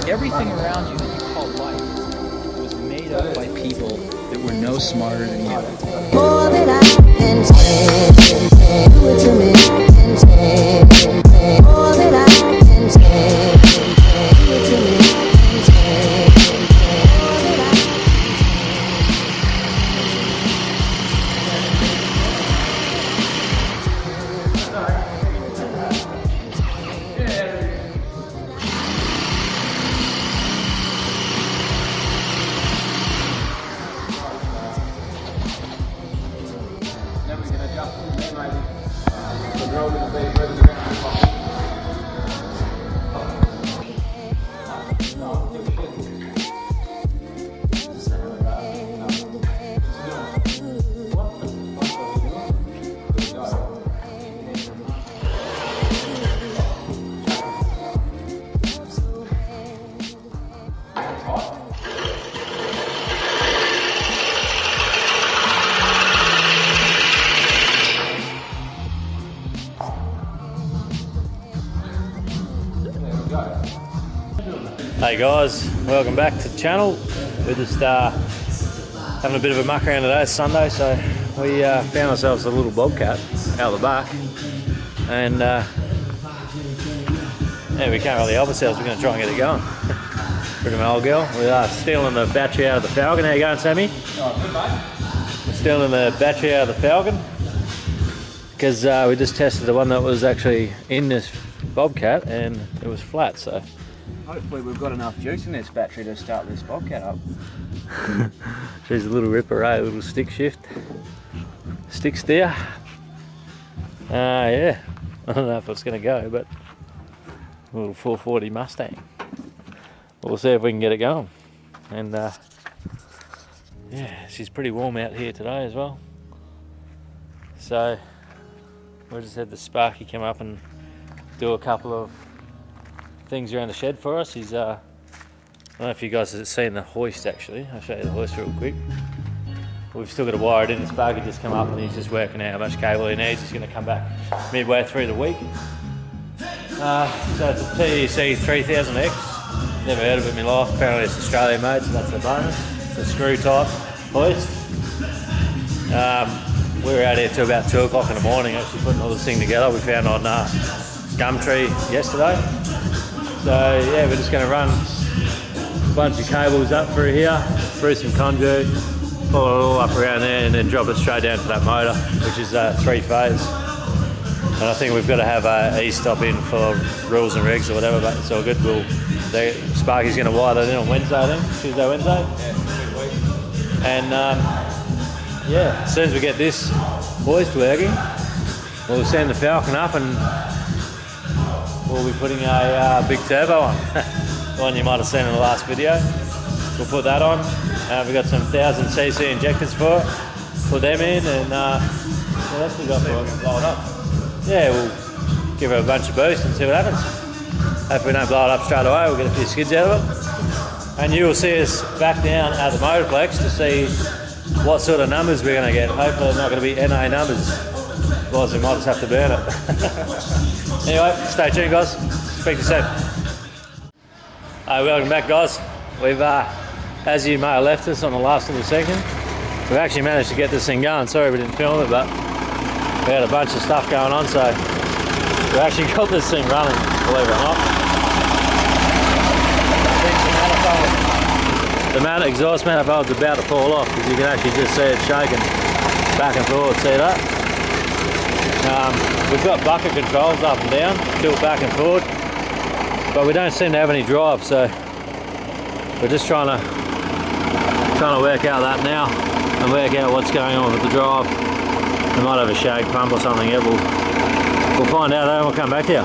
everything around you that you call life was made up by people that were no smarter than you. More than I can say, do it to me, can say, more than I can say, do it to me, can say, more than I Hey guys, welcome back to the channel. We're just having a bit of a muck around today. It's Sunday, so we found ourselves a little bobcat out of the back, and yeah, we can't really help ourselves. We're going to try and get it going. Pretty my old girl. We're stealing the battery out of the Falcon. How you going, Sammy? Oh, good, mate. We're stealing the battery out of the Falcon because we just tested the one that was actually in this bobcat and it was flat. So Hopefully we've got enough juice in this battery to start this bobcat up. she's a little ripper, eh? A little stick shift, stick steer. Yeah, I don't know if it's going to go, but a little 440 Mustang. We'll see if we can get it going. And yeah, she's pretty warm out here today as well. So we just had the Sparky come up and do a couple of things around the shed for us. He's I don't know if you guys have seen the hoist actually. I'll show you the hoist real quick. We've still got to wire it in. The Sparky just come up and he's just working out how much cable he needs. He's going to come back midway through the week. So it's a TEC 3000X. Never heard of it in my life. Apparently it's Australian made, so that's the bonus. It's a screw type hoist. We were out here till about 2 o'clock in the morning actually putting all this thing together. We found on Gumtree yesterday. So yeah, we're just going to run a bunch of cables up through here, through some conduit, pull it all up around there and then drop it straight down to that motor, which is 3-phase. And I think we've got to have a E-stop in for rules and regs or whatever, but it's all good. Sparky's going to wire that in on Wednesday, I think, Tuesday, Wednesday. Yeah, and yeah, as soon as we get this hoist working, we'll send the Falcon up and we'll be putting a big turbo on. The one you might have seen in the last video. We'll put that on. We've got some 1000cc injectors for it. Put them in and yeah, that's what we got for it. Blow it up. Yeah, we'll give it a bunch of boost and see what happens. Hopefully we don't blow it up straight away. We'll get a few skids out of it. And you will see us back down at the Motorplex to see what sort of numbers we're going to get. Hopefully they're not going to be NA numbers. Otherwise we might just have to burn it. Anyway, stay tuned guys. Speak to you soon. Welcome back guys. We've, as you may have left us on the last little section, we've actually managed to get this thing going. Sorry we didn't film it, but we had a bunch of stuff going on, so we actually got this thing running, believe it or not. The exhaust manifold's about to fall off because you can actually just see it shaking back and forward, see that? We've got bucket controls up and down, tilt back and forward, but we don't seem to have any drive, so we're just trying to work out that now and work out what's going on with the drive. We might have a shag pump or something. Yeah, we'll find out and we'll come back here.